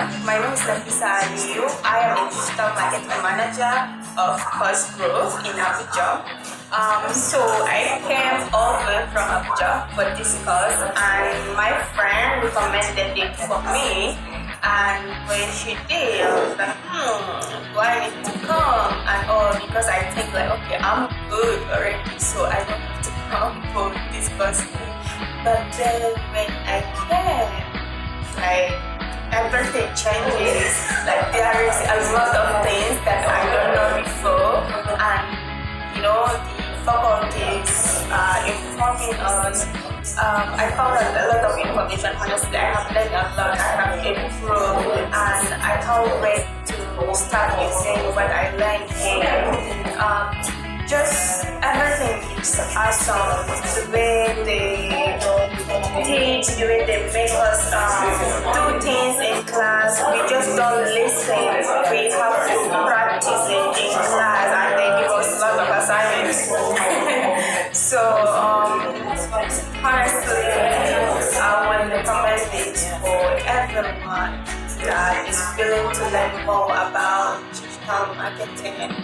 My name is Nafisat Aliu. I am a digital marketing manager of Cost Growth in Abuja. So I came all the way from Abuja for this course, and my friend recommended it for me. And when she did, I was like, do I need to come and all? Because I think like, okay, I'm good already, so I don't have to come for this course. But then when I came, like everything changes. Like there is a lot of things that I don't know before, and the faculties are informing us. I found a lot of information. Honestly, I have learned a lot. I have improved, and I can't wait to start using what I learned here. Just everything is awesome. The way they teach, the way they make us do things in class. We just don't listen. We have to practice it in class, and they give us a lot of assignments. So honestly, I would recommend it for everyone that is willing to learn more about digital marketing.